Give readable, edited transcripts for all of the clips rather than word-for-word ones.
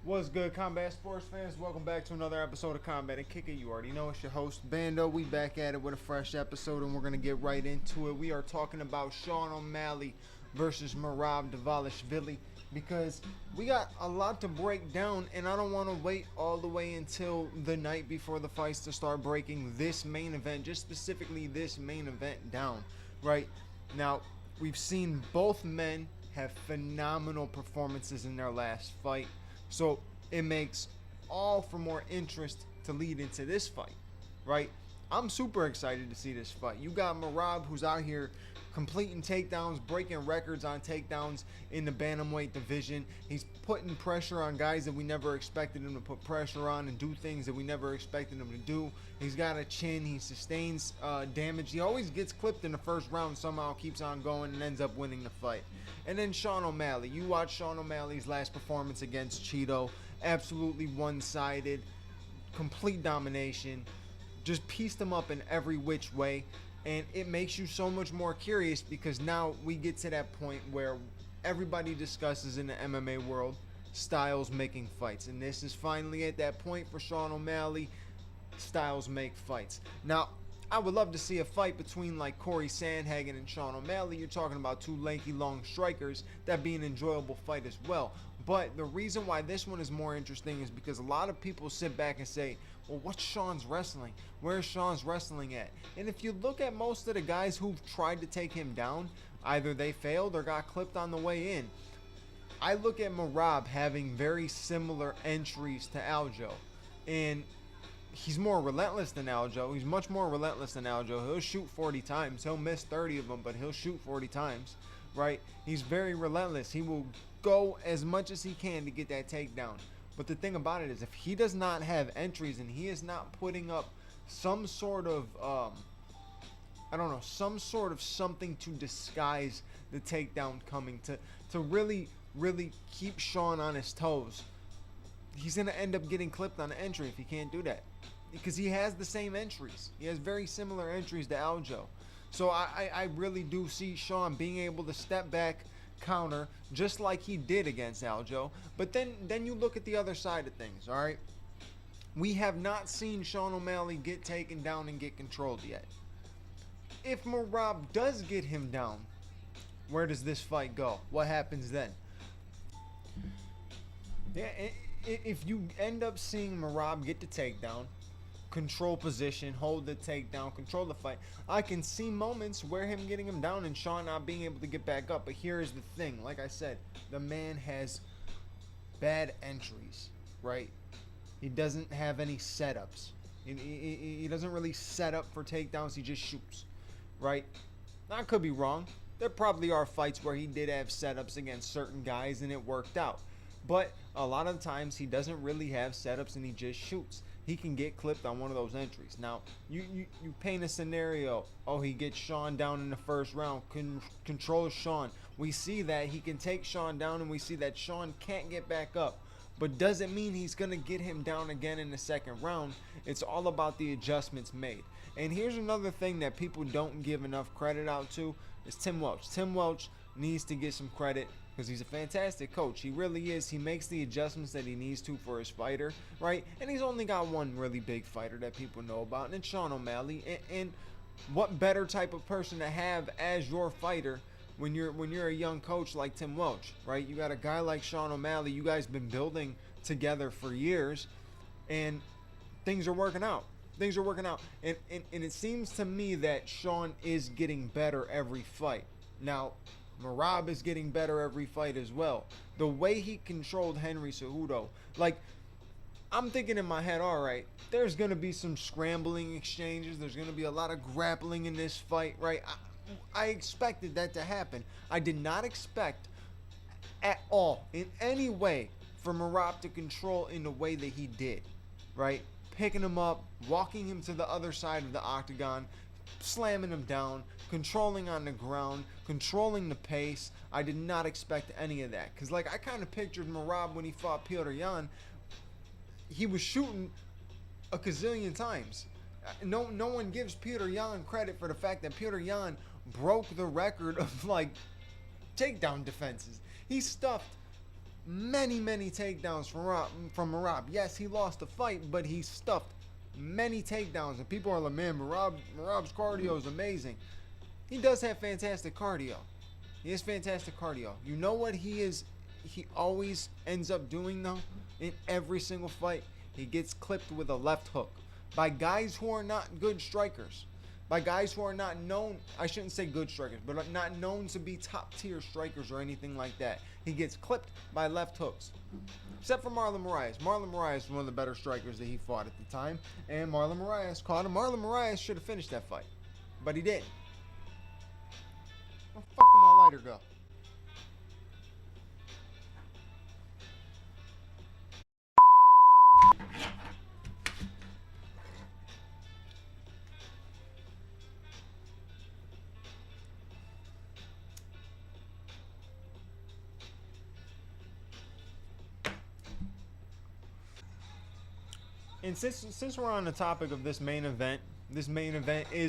What's good, combat sports fans? Welcome back to another episode of Combat and Kick It. You already know it's your host, Bando. We back at it with a fresh episode, and we're going to get right into it. We are talking about Sean O'Malley versus MERAB Dvalishvili because we got a lot to break down, and I don't want to wait all the way until the night before the fights to start breaking this main event, just specifically this main event down, right? Now, we've seen both men have phenomenal performances in their last fight. So it makes all for more interest to lead into this fight, right? I'm super excited to see this fight. You got MERAB, who's out here completing takedowns, breaking records on takedowns in the bantamweight division. He's putting pressure on guys that we never expected him to put pressure on and do things that we never expected him to do. He's got a chin. He sustains damage. He always gets clipped in the first round, somehow keeps on going and ends up winning the fight. And then Sean O'Malley. You watch Sean O'Malley's last performance against Cheeto. Absolutely one-sided, complete domination. Just pieced him up in every which way. And it makes you so much more curious because now we get to that point where everybody discusses in the MMA world styles making fights. And this is finally at that point for Sean O'Malley. Styles make fights. Now, I would love to see a fight between like Corey Sandhagen and Sean O'Malley. You're talking about two lanky, long strikers. That'd be an enjoyable fight as well. But the reason why this one is more interesting is because a lot of people sit back and say, well, what's Sean's wrestling? Where's Sean's wrestling at? And if you look at most of the guys who've tried to take him down, either they failed or got clipped on the way in. I look at MERAB having very similar entries to Aljo. And he's more relentless than Aljo. He's much more relentless than Aljo. He'll shoot 40 times. He'll miss 30 of them, but he'll shoot 40 times, right? He's very relentless. He will go as much as he can to get that takedown. But the thing about it is, if he does not have entries and he is not putting up some sort of, some sort of something to disguise the takedown coming, to really, really keep Sean on his toes, he's going to end up getting clipped on the entry if he can't do that. Because he has the same entries. He has very similar entries to Aljo. So I really do see Sean being able to step back, counter, just like he did against Aljo. But then you look at the other side of things, all right? We have not seen Sean O'Malley get taken down and get controlled yet. If MERAB does get him down, where does this fight go? What happens then? Yeah, if you end up seeing MERAB get the takedown, control position, hold the takedown, control the fight, I can see moments where him getting him down and Sean not being able to get back up. But here's the thing, like I said, the man has bad entries, right? He doesn't have any setups. He doesn't really set up for takedowns. He just shoots, right? Now, I could be wrong. There probably are fights where he did have setups against certain guys and it worked out. But a lot of times he doesn't really have setups and he just shoots. He can get clipped on one of those entries. Now, you paint a scenario. Oh, he gets Sean down in the first round, controls Sean. We see that he can take Sean down, and we see that Sean can't get back up. But doesn't mean he's going to get him down again in the second round. It's all about the adjustments made. And here's another thing that people don't give enough credit out to is Tim Welch. Tim Welch needs to get some credit because he's a fantastic coach. He really is. He makes the adjustments that he needs to for his fighter, right? And he's only got one really big fighter that people know about, and it's Sean O'Malley. And what better type of person to have as your fighter when you're a young coach like Tim Welch, right? You got a guy like Sean O'Malley. You guys been building together for years, and things are working out. Things are working out. And it seems to me that Sean is getting better every fight. Now, MERAB is getting better every fight as well. The way he controlled Henry Cejudo, like, I'm thinking in my head, all right, there's going to be some scrambling exchanges. There's going to be a lot of grappling in this fight, right? I expected that to happen. I did not expect at all, in any way, for MERAB to control in the way that he did, right? picking him up, walking him to the other side of the octagon, slamming him down, controlling on the ground, controlling the pace. I did not expect any of that. Because, like, I kind of pictured MERAB when he fought Petr Yan. He was shooting a gazillion times. No one gives Petr Yan credit for the fact that Petr Yan broke the record of, like, takedown defenses. He stuffed many takedowns from MERAB. Yes, he lost the fight, but he stuffed many takedowns. And people are like, man, MERAB's cardio is amazing. He does have fantastic cardio. He has fantastic cardio. You know what he is? He always ends up doing, though, in every single fight, he gets clipped with a left hook by guys who are not good strikers, by guys who are not known, I shouldn't say good strikers, but not known to be top tier strikers or anything like that. He gets clipped by left hooks. Except for Marlon Moraes. Marlon Moraes was one of the better strikers that he fought at the time, and Marlon Moraes caught him. Marlon Moraes should have finished that fight, but he didn't. Where the fuck did my lighter go? And since we're on the topic of this main event is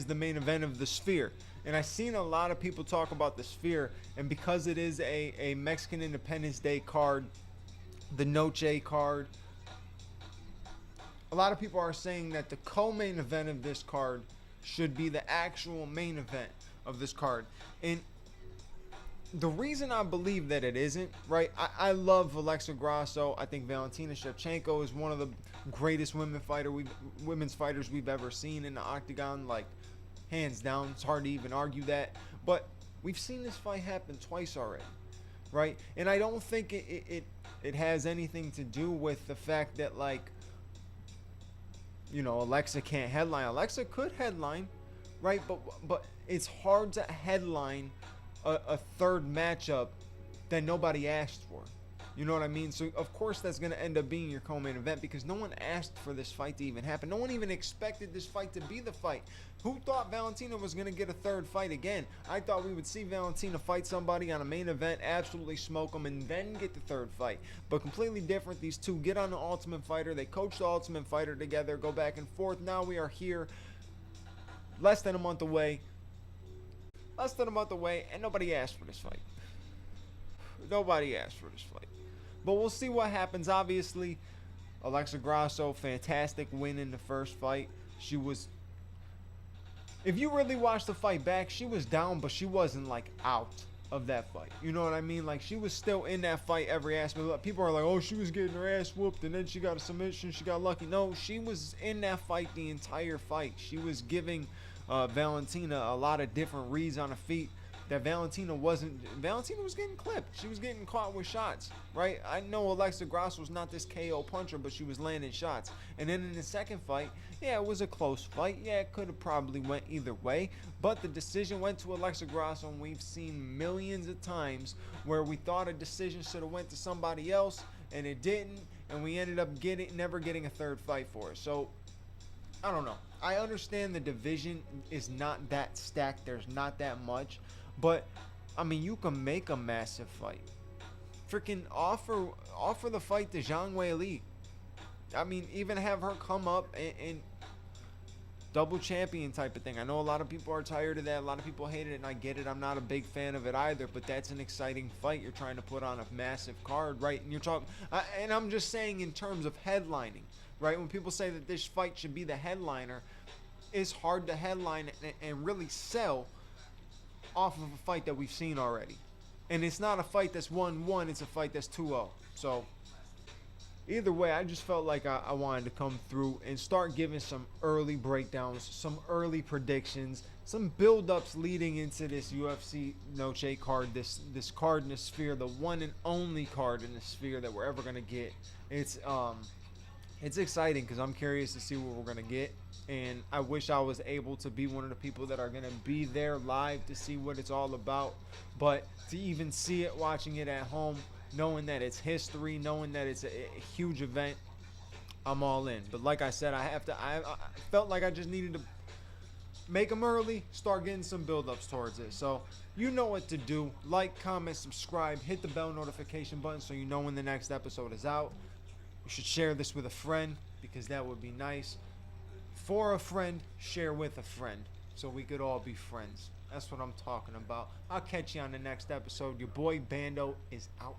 the main event of the Sphere. And I've seen a lot of people talk about the Sphere, and because it is a Mexican Independence Day card, the Noche card, a lot of people are saying that the co-main event of this card should be the actual main event of this card. And the reason I believe that it isn't, right, I love Alexa Grasso. I think Valentina Shevchenko is one of the greatest women's fighters we've ever seen in the octagon, like, hands down. It's hard to even argue that. But we've seen this fight happen twice already, right? And I don't think it has anything to do with the fact that, like, you know, Alexa can't headline. Alexa could headline, right? But it's hard to headline a third matchup that nobody asked for. You know what I mean? So, of course, that's going to end up being your co-main event because no one asked for this fight to even happen. No one even expected this fight to be the fight. Who thought Valentina was going to get a third fight again? I thought we would see Valentina fight somebody on a main event, absolutely smoke them, and then get the third fight. But completely different. These two get on the Ultimate Fighter. They coach the Ultimate Fighter together, go back and forth. Now we are here, less than a month away. And nobody asked for this fight. Nobody asked for this fight. But we'll see what happens. Obviously, Alexa Grasso, fantastic win in the first fight. She was, if you really watch the fight back, she was down, but she wasn't, like, out of that fight. You know what I mean? Like, she was still in that fight every aspect. People are like, oh, she was getting her ass whooped, and then she got a submission, she got lucky. No, she was in that fight the entire fight. She was giving Valentina a lot of different reads on her feet that Valentina was getting clipped. She was getting caught with shots, right? I know Alexa Grasso was not this KO puncher, but she was landing shots. And then in the second fight, yeah, it was a close fight. Yeah, it could have probably went either way, but the decision went to Alexa Grasso, and we've seen millions of times where we thought a decision should have went to somebody else, and it didn't, and we ended up never getting a third fight for it. So, I don't know. I understand the division is not that stacked. There's not that much. But, I mean, you can make a massive fight. Freaking offer the fight to Zhang Weili. I mean, even have her come up and double champion type of thing. I know a lot of people are tired of that. A lot of people hate it, and I get it. I'm not a big fan of it either. But that's an exciting fight. You're trying to put on a massive card, right? And you're talking, and I'm just saying in terms of headlining, right? When people say that this fight should be the headliner, it's hard to headline and really sell off of a fight that we've seen already. And it's not a fight that's 1-1, it's a fight that's 2-0. So either way, I just felt like I wanted to come through and start giving some early breakdowns, some early predictions, some build-ups leading into this UFC Noche card, this card in the Sphere, the one and only card in the Sphere that we're ever going to get. It's exciting because I'm curious to see what we're going to get. And I wish I was able to be one of the people that are going to be there live to see what it's all about. But to even see it, watching it at home, knowing that it's history, knowing that it's a huge event, I'm all in. But like I said, I felt like I just needed to make them early, start getting some build-ups towards it. So you know what to do. Like, comment, subscribe, hit the bell notification button so you know when the next episode is out. You should share this with a friend because that would be nice. For a friend, share with a friend so we could all be friends. That's what I'm talking about. I'll catch you on the next episode. Your boy Bando is out.